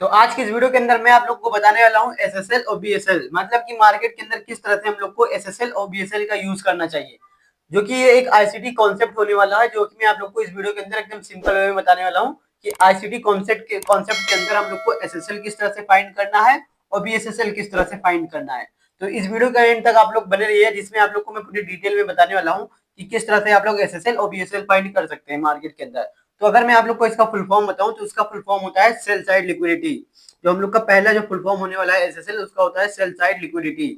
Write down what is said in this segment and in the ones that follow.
तो आज की इस वीडियो के अंदर मैं आप लोग को बताने वाला हूँ एसएसएल और बीएसएल, मतलब कि मार्केट के अंदर किस तरह से हम लोग को एसएसएल और बीएसएल का यूज करना चाहिए, जो कि ये एक आईसीटी कॉन्सेप्ट होने वाला है, जो कि मैं आप लोग को इस वीडियो के अंदर एकदम सिंपल वे में बताने वाला हूँ कि आईसीटी कॉन्सेप्ट के अंदर हम लोग को एसएसएल किस तरह से फाइंड करना है और बीएसएल किस तरह से फाइंड करना है। तो इस वीडियो के एंड तक आप लोग बने रहिए, जिसमें आप लोग को मैं पूरी डिटेल में बताने वाला हूँ कि किस तरह से आप लोग एसएसएल और बीएसएल फाइंड कर सकते हैं मार्केट के अंदर। तो अगर मैं आप लोग को इसका फुल फॉर्म बताऊं तो उसका फुल फॉर्म होता है सेल साइड लिक्विडिटी। जो हम लोग का पहला जो फुल फॉर्म होने वाला है एसएसएल, उसका होता है सेल साइड लिक्विडिटी,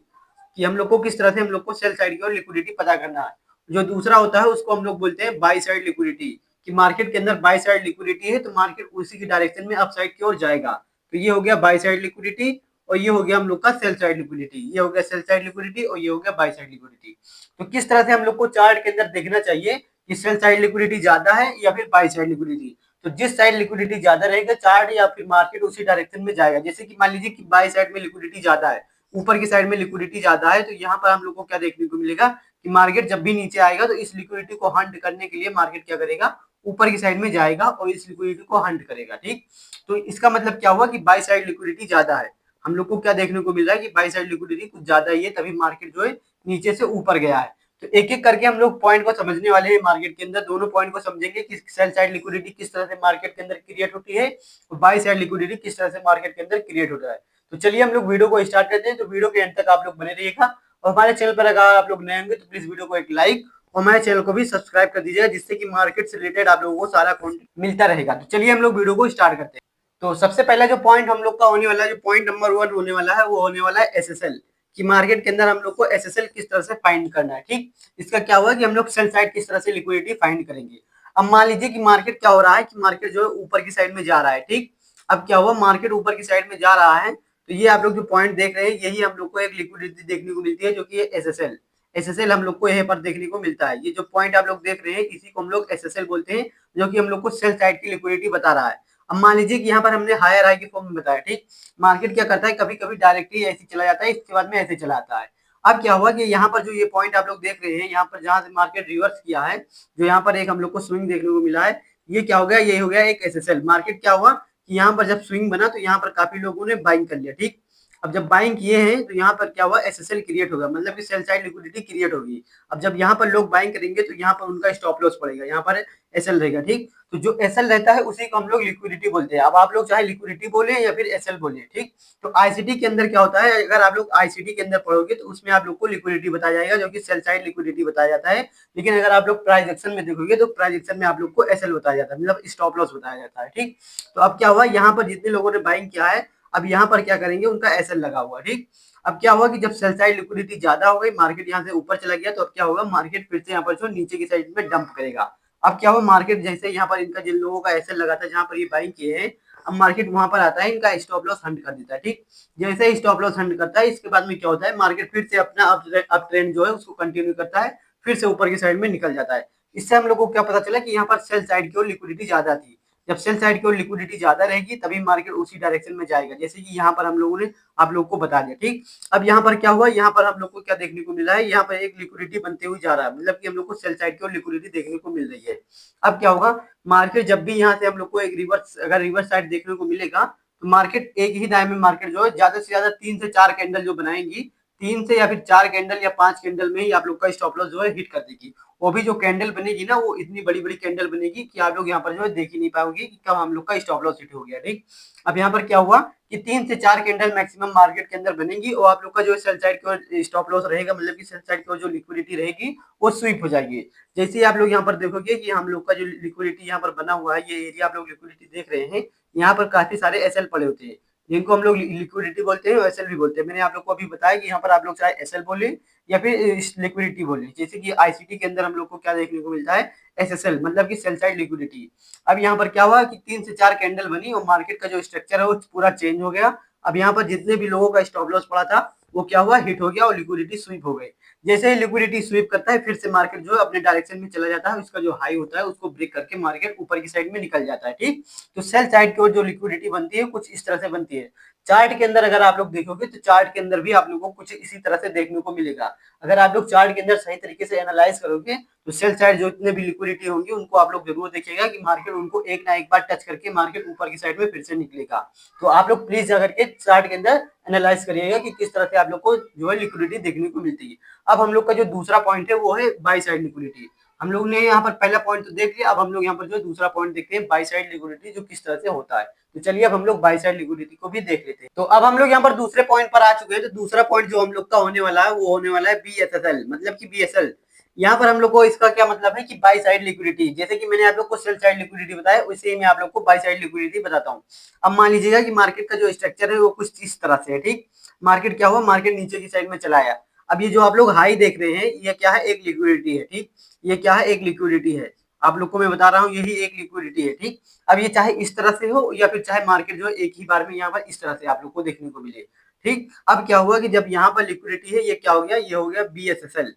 कि हम लोग को किस तरह से हम लोग को सेल साइड की ओर लिक्विडिटी पता करना है। जो दूसरा होता है उसको हम लोग बोलते हैं बाई साइड लिक्विडिटी, कि मार्केट के अंदर बाई साइड लिक्विडिटी है तो मार्केट उसी की डायरेक्शन में अप साइड की ओर जाएगा। तो ये हो गया बाई साइड लिक्विडिटी, और ये हो गया हम लोग का सेल साइड लिक्विडिटी। ये हो गया सेल साइड लिक्विडिटी और ये हो गया बाई साइड लिक्विडिटी। तो किस तरह से हम लोग को चार्ट के अंदर देखना चाहिए कि सेल साइड लिक्विडिटी ज्यादा है या फिर बाई साइड लिक्विडिटी। तो जिस साइड लिक्विडिटी ज्यादा रहेगा चार्ट या फिर मार्केट उसी डायरेक्शन में जाएगा। जैसे कि मान लीजिए कि बाई साइड में लिक्विडिटी ज्यादा है, ऊपर की साइड में लिक्विडिटी ज्यादा है, तो यहाँ पर हम लोग को क्या देखने को मिलेगा कि मार्केट जब भी नीचे आएगा तो इस लिक्विडिटी को हंट करने के लिए मार्केट क्या करेगा, ऊपर की साइड में जाएगा और इस लिक्विडिटी को हंट करेगा। ठीक, तो इसका मतलब क्या हुआ कि बाई साइड लिक्विडिटी ज्यादा है। हम लोग को क्या देखने को मिल रहा है कि बाई साइड लिक्विडिटी कुछ ज्यादा ही है, तभी मार्केट जो है नीचे से ऊपर गया है। तो एक एक करके हम लोग पॉइंट को समझने वाले हैं मार्केट के अंदर। दोनों पॉइंट को समझेंगे कि सेल साइड लिक्विडिटी किस तरह से मार्केट के अंदर क्रिएट होती है और बाई साइड लिक्विडिटी किस तरह से मार्केट के अंदर क्रिएट होता है। तो चलिए हम लोग वीडियो को स्टार्ट करते हैं। तो वीडियो के एंड तक आप लोग बने रहिएगा, और हमारे चैनल पर अगर आप लोग नए होंगे तो प्लीज वीडियो को एक लाइक और हमारे चैनल को भी सब्सक्राइब कर दीजिएगा, जिससे कि मार्केट से रिलेटेड आप लोगों को सारा कंटेंट मिलता रहेगा। तो चलिए हम लोग वीडियो को स्टार्ट करते हैं। तो सबसे पहला जो पॉइंट हम लोग का होने वाला है, जो पॉइंट नंबर 1 होने वाला है, वो होने वाला है एसएसएल, कि मार्केट के अंदर हम लोग को एसएसएल किस तरह से फाइंड करना है। ठीक, इसका क्या हुआ कि हम लोग सेल साइड किस तरह से लिक्विडिटी फाइंड करेंगे। अब मान लीजिए कि मार्केट क्या हो रहा है कि मार्केट जो है ऊपर की साइड में जा रहा है। ठीक, अब क्या हुआ, मार्केट ऊपर की साइड में जा रहा है, तो ये आप लोग जो पॉइंट देख रहे हैं यही हम लोग को एक लिक्विडिटी देखने को मिलती है, जो कि एसएसएल। एसएसएल हम लोग को यहीं पर देखने को मिलता है। ये जो पॉइंट आप लोग देख रहे हैं इसी को हम लोग एसएसएल बोलते हैं, जो कि हम लोग को सेल साइड की लिक्विडिटी बता रहा है। अब मान लीजिए कि यहाँ पर हमने हायर हाई के फॉर्म में बताया। ठीक, मार्केट क्या करता है, कभी कभी डायरेक्टली ऐसे चला जाता है, इसके बाद में ऐसे चला आता है। अब क्या हुआ कि यहाँ पर जो ये पॉइंट आप लोग देख रहे हैं, यहाँ पर जहां से मार्केट रिवर्स किया है, जो यहाँ पर एक हम लोग को स्विंग देखने को मिला है, ये क्या हो गया, ये हो गया एक एसएसएल। मार्केट क्या हुआ कि यहाँ पर जब स्विंग बना तो यहाँ पर काफी लोगों ने बाइंग कर लिया। ठीक, अब जब बाइंग किए हैं तो यहाँ पर क्या हुआ, एसएसएल क्रिएट होगा, मतलब कि सेल साइड लिक्विडिटी क्रिएट होगी। अब जब यहाँ पर लोग बाइंग करेंगे तो यहाँ पर उनका स्टॉप लॉस पड़ेगा, यहाँ पर एसएल रहेगा। ठीक, तो जो एसएल रहता है उसी को हम लोग लिक्विडिटी बोलते हैं। अब आप लोग चाहे लिक्विडिटी बोले या फिर एसएल बोले। ठीक, तो आईसीटी के अंदर क्या होता है, अगर आप लोग आईसीटी के अंदर पढ़ोगे तो उसमें आप लोग को लिक्विडिटी बताया जाएगा, जो कि सेल साइड लिक्विडिटी बताया जाता है। लेकिन अगर आप लोग प्राइस एक्शन में देखोगे तो प्राइस एक्शन में आप लोग को एसएल बताया जाता है, मतलब स्टॉप लॉस बताया जाता है। ठीक, तो अब क्या हुआ, यहाँ पर जितने लोगों ने बाइंग किया है अब यहाँ पर क्या करेंगे, उनका एसएल लगा हुआ। ठीक, अब क्या हुआ कि जब सेल साइड लिक्विडिटी ज्यादा हो गई, मार्केट यहाँ से ऊपर चला गया, तो अब क्या होगा, मार्केट फिर से यहाँ पर जो नीचे की साइड में डंप करेगा। अब क्या हुआ, मार्केट जैसे यहाँ पर इनका जिन लोगों का एसएल लगा था जहां पर ये बाइंग किए हैं, अब मार्केट वहां पर आता है, इनका स्टॉप लॉस हंट कर देता है। ठीक, जैसे ही स्टॉप लॉस हंट करता है इसके बाद में क्या होता है, मार्केट फिर से अपना अप ट्रेंड जो है उसको कंटिन्यू करता है, फिर से ऊपर की साइड में निकल जाता है। इससे हम लोग को क्या पता चला कि यहाँ पर सेल साइड की ओर लिक्विडिटी ज्यादा थी। जब सेल साइड की ओर लिक्विडिटी ज्यादा रहेगी तभी मार्केट उसी डायरेक्शन में जाएगा, जैसे कि यहाँ पर हम लोगों ने आप लोग को बता दिया। ठीक, अब यहाँ पर क्या हुआ, यहाँ पर हम लोग को क्या देखने को मिला है, यहाँ पर एक लिक्विडिटी बनते हुए जा रहा है, मतलब कि हम लोग को सेल साइड की ओर लिक्विडिटी देखने को मिल रही है। अब क्या होगा, मार्केट जब भी यहाँ से हम लोग को एक रिवर्स, अगर रिवर्स साइड देखने को मिलेगा तो मार्केट एक ही दाएं में मार्केट जो है ज्यादा से ज्यादा 3 से 4 कैंडल जो बनाएंगी, 3 से या फिर 4 कैंडल या 5 कैंडल में ही आप लोग का स्टॉप लॉस जो है हिट कर देगी। वो भी जो कैंडल बनेगी ना, वो इतनी बड़ी बड़ी कैंडल बनेगी कि आप लोग यहाँ पर जो है देख ही नहीं पाओगे कि कब हम लोग का स्टॉप लॉस हिट हो गया। ठीक, अब यहाँ पर क्या हुआ कि 3 से 4 कैंडल मैक्सिमम मार्केट के अंदर बनेगी, और आप लोग का जो सेल साइड की ओर स्टॉप लॉस रहेगा, मतलब कि सेल साइड की ओर जो लिक्विडिटी रहेगी वो स्वीप हो जाएगी। जैसे ही आप लोग यहाँ पर देखोगे कि हम लोग का जो लिक्विडिटी यहाँ पर बना हुआ है, ये एरिया आप लोग लिक्विडिटी देख रहे हैं, यहाँ पर काफी सारे एसएल पड़े होते हैं, जिनको हम लोग लिक्विडिटी बोलते हैं और एसएल भी बोलते हैं। मैंने आप लोग को अभी बताया कि यहाँ पर आप लोग चाहे एसएल बोले या फिर लिक्विडिटी बोले। जैसे कि आईसीटी के अंदर हम लोग को क्या देखने को मिलता है, एसएसएल, मतलब कि सेल साइड लिक्विडिटी। अब यहाँ पर क्या हुआ कि 3 से 4 कैंडल बनी और मार्केट का जो स्ट्रक्चर है वो पूरा चेंज हो गया। अब यहाँ पर जितने भी लोगों का स्टॉप लॉस पड़ा था वो क्या हुआ, हिट हो गया और लिक्विडिटी स्वीप हो गई। जैसे ही लिक्विडिटी स्वीप करता है फिर से मार्केट जो है अपने डायरेक्शन में चला जाता है, उसका जो हाई होता है उसको ब्रेक करके मार्केट ऊपर की साइड में निकल जाता है। ठीक, तो सेल साइड की ओर जो लिक्विडिटी बनती है कुछ इस तरह से बनती है। चार्ट के अंदर अगर आप लोग देखोगे तो चार्ट के अंदर भी आप लोगों को कुछ इसी तरह से देखने को मिलेगा। अगर आप लोग चार्ट के अंदर सही तरीके से एनालाइज करोगे तो सेल साइड जो इतने भी लिक्विडिटी होंगी उनको आप लोग जरूर देखिएगा कि मार्केट उनको एक ना एक बार टच करके मार्केट ऊपर की साइड में फिर से निकलेगा। तो आप लोग प्लीज जाकर के चार्ट के अंदर एनालाइज करिएगा कि किस तरह से आप लोग को जो है लिक्विडिटी देखने को मिलती है। अब हम लोग का जो दूसरा पॉइंट है वो है बाई साइड लिक्विडिटी। हम लोग ने यहाँ पर पहला पॉइंट तो देख लिया, अब हम लोग यहाँ पर जो है दूसरा पॉइंट देखते हैं बाई साइड लिक्विडिटी जो किस तरह से होता है। तो चलिए अब हम लोग बाई साइड लिक्विडिटी को भी देख लेते हैं। तो अब हम लोग यहाँ पर दूसरे पॉइंट पर आ चुके हैं। तो दूसरा पॉइंट जो हम लोग का होने वाला है वो होने वाला है BSSL, मतलब कि BSL। यहाँ पर हम लोग को इसका क्या मतलब है कि बाई साइड लिक्विडिटी, जैसे कि मैंने आप लोग को सेल साइड लिक्विडिटी बताया वैसे ही मैं आप लोग को बाई साइड लिक्विडिटी बताता हूँ। अब मान लीजिएगा कि मार्केट का जो स्ट्रक्चर है वो कुछ इस तरह से है, ठीक। मार्केट क्या हुआ, मार्केट नीचे की साइड में चला आया। अब ये जो आप लोग हाई देख रहे हैं ये क्या है, एक लिक्विडिटी है, ठीक। ये क्या है, एक लिक्विडिटी है। आप लोग को मैं बता रहा हूँ यही एक लिक्विडिटी है, ठीक। अब ये चाहे इस तरह से हो या फिर चाहे मार्केट जो है एक ही बार में यहाँ पर इस तरह से आप लोग को देखने को मिले, ठीक। अब क्या हुआ कि जब यहाँ पर लिक्विडिटी है ये क्या हो गया, ये हो गया BSSL,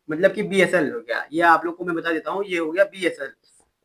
मतलब कि BSL हो गया। ये आप लोग को मैं बता देता हूँ, ये हो गया BSL।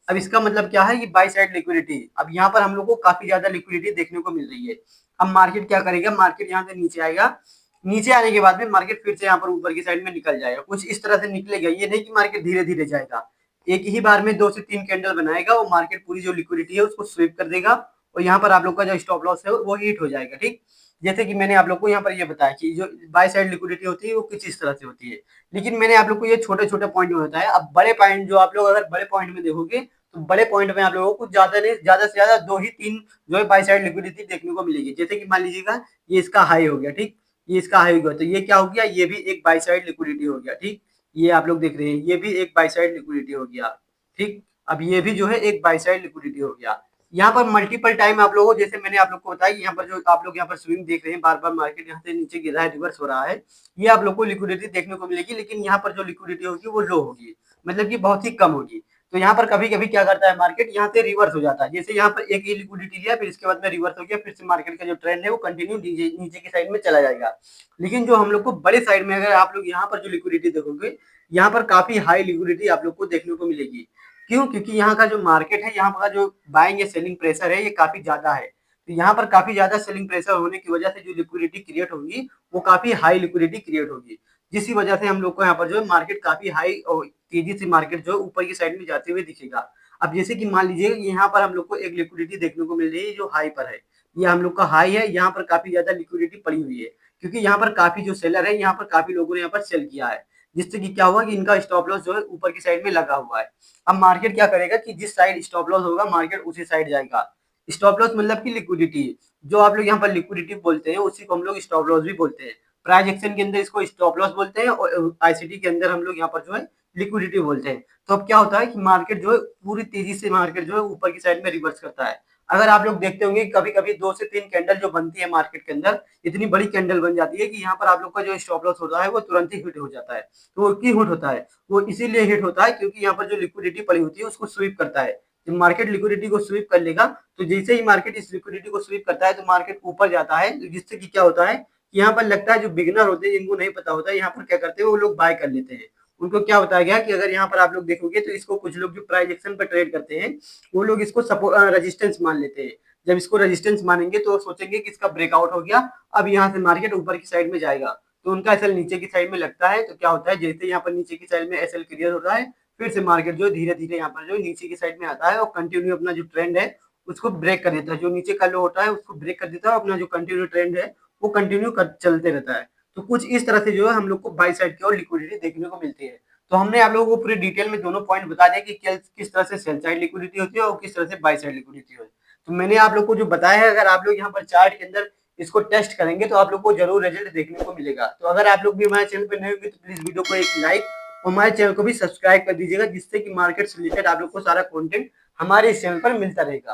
अब इसका मतलब क्या है कि बाई साइड लिक्विडिटी। अब यहाँ पर हम लोग को काफी ज्यादा लिक्विडिटी देखने को मिल रही है। अब मार्केट क्या करेगा, मार्केट यहाँ से नीचे आएगा। नीचे आने के बाद में मार्केट फिर से यहाँ पर ऊपर की साइड में निकल जाएगा, कुछ इस तरह से निकलेगा। ये नहीं कि मार्केट धीरे धीरे जाएगा, एक ही बार में 2 से 3 कैंडल बनाएगा वो मार्केट पूरी जो लिक्विडिटी है उसको स्वीप कर देगा और यहाँ पर आप लोग का जो स्टॉप लॉस है वो हिट हो जाएगा, ठीक। जैसे कि मैंने आप लोग को यहाँ पर ये बताया कि जो बाय साइड लिक्विडिटी होती है वो किस इस तरह से होती है। लेकिन मैंने आप लोग को ये छोटे छोटे पॉइंट में बताया। अब बड़े पॉइंट जो आप लोग अगर बड़े पॉइंट में देखोगे तो बड़े पॉइंट में आप लोगों को ज्यादा नहीं, ज्यादा से ज्यादा 2 ही 3 जो है बाय साइड लिक्विडिटी देखने को मिलेगी। जैसे कि मान लीजिएगा ये इसका हाई हो गया, ठीक। ये इसका हाई हो गया तो ये क्या हो गया, ये भी एक बाय साइड लिक्विडिटी हो गया, ठीक। ये आप लोग देख रहे हैं ये भी एक बाय साइड लिक्विडिटी हो गया, ठीक। अब ये भी जो है एक बाय साइड लिक्विडिटी हो गया। यहाँ पर मल्टीपल टाइम आप लोगों, जैसे मैंने आप लोग को बताया यहाँ पर जो आप लोग यहाँ पर स्विंग देख रहे हैं, बार बार मार्केट यहाँ से नीचे गिर रहा है, रिवर्स हो रहा है, ये आप लोग को लिक्विडिटी देखने को मिलेगी। लेकिन यहाँ पर जो लिक्विडिटी होगी वो लो होगी, मतलब कि बहुत ही कम होगी। तो यहाँ पर कभी कभी क्या करता है मार्केट, यहाँ से रिवर्स हो जाता है। जैसे यहाँ पर एक ही लिक्विडिटी लिया फिर इसके बाद में रिवर्स हो गया, फिर से मार्केट का जो ट्रेंड है वो कंटिन्यू नीचे की साइड में चला जाएगा। लेकिन जो हम लोग को बड़े साइड में अगर आप लोग यहाँ पर जो लिक्विडिटी देखोगे, यहाँ पर काफी हाई लिक्विडिटी आप लोग को देखने को मिलेगी। क्यों, क्योंकि यहाँ का जो मार्केट है, यहाँ का जो बाइंग या सेलिंग प्रेशर है ये काफी ज्यादा है। तो यहाँ पर काफी ज्यादा सेलिंग प्रेशर होने की वजह से जो लिक्विडिटी क्रिएट होगी वो काफी हाई लिक्विडिटी क्रिएट होगी, जिसकी वजह से हम लोग को यहाँ पर जो है मार्केट काफी हाई और तेजी से मार्केट जो है ऊपर की साइड में जाते हुए दिखेगा। अब जैसे कि मान लीजिए यहाँ पर हम लोग को एक लिक्विडिटी देखने को मिल रही है जो हाई पर है, ये हम लोग का हाई है, यहाँ पर काफी ज्यादा लिक्विडिटी पड़ी हुई है। क्योंकि यहाँ पर काफी जो सेलर है, यहाँ पर काफी लोगों ने यहाँ पर सेल किया है, जिससे कि क्या हुआ कि इनका स्टॉप लॉस जो है ऊपर की साइड में लगा हुआ है। अब मार्केट क्या करेगा कि जिस साइड स्टॉप लॉस होगा मार्केट उसी साइड जाएगा। स्टॉप लॉस मतलब कि लिक्विडिटी, जो आप लोग यहाँ पर लिक्विडिटी बोलते हैं उसी को हम लोग स्टॉप लॉस भी बोलते हैं। प्राइस एक्शन के अंदर इसको स्टॉप लॉस बोलते हैं और आईसीटी के अंदर हम लोग यहाँ पर जो है लिक्विडिटी बोलते हैं। तो अब क्या होता है कि मार्केट जो है पूरी तेजी से मार्केट जो है ऊपर की साइड में रिवर्स करता है। अगर आप लोग देखते होंगे कभी कभी 2 से 3 कैंडल जो बनती है मार्केट के अंदर, इतनी बड़ी कैंडल बन जाती है कि यहाँ पर आप लोग का जो स्टॉप लॉस होता है वो तुरंत ही हिट हो जाता है। तो वो क्यों हिट होता है, वो इसीलिए हिट होता है क्योंकि यहाँ पर जो लिक्विडिटी पड़ी होती है उसको स्वीप करता है। जब मार्केट लिक्विडिटी को स्वीप कर लेगा तो जैसे ही मार्केट इस लिक्विडिटी को स्वीप करता है तो मार्केट ऊपर जाता है, जिससे कि क्या होता है कि यहाँ पर लगता है जो बिगिनर होते हैं जिनको नहीं पता होता है यहाँ पर क्या करते हैं वो लोग बाय कर लेते हैं। उनको क्या बताया गया कि अगर यहाँ पर आप लोग देखोगे तो इसको कुछ लोग जो प्राइस एक्शन पर ट्रेड करते हैं वो लोग इसको सपोर्ट रेजिस्टेंस मान लेते हैं। जब इसको रेजिस्टेंस मानेंगे तो सोचेंगे कि इसका ब्रेकआउट हो गया, अब यहाँ से मार्केट ऊपर की साइड में जाएगा, तो उनका एसएल नीचे की साइड में लगता है। तो क्या होता है जैसे यहाँ पर नीचे की साइड में एसएल क्लियर हो रहा है फिर से मार्केट जो धीरे धीरे यहाँ पर जो नीचे की साइड में आता है और कंटिन्यू अपना जो ट्रेंड है उसको ब्रेक कर देता है। जो नीचे का लो होता है उसको ब्रेक कर देता है, अपना जो कंटिन्यू ट्रेंड है वो कंटिन्यू चलते रहता है। तो कुछ इस तरह से जो है हम लोग को बाई साइड की और लिक्विडिटी देखने को मिलती है। तो हमने आप लोगों को पूरी डिटेल में दोनों पॉइंट बता दिया कि किस तरह से सेल साइड लिक्विडिटी होती है और किस तरह से बाई साइड लिक्विडिटी होती है। तो मैंने आप लोग को जो बताया है, अगर आप लोग यहाँ पर चार्ट के अंदर इसको टेस्ट करेंगे तो आप लोग को जरूर रिजल्ट देखने को मिलेगा। तो अगर आप लोग भी हमारे चैनल पर नए होंगे तो प्लीज वीडियो को एक लाइक और हमारे चैनल को भी सब्सक्राइब कर दीजिएगा, जिससे कि मार्केट से रिलेटेड आप लोग को सारा कंटेंट हमारे इस चैनल पर मिलता रहेगा।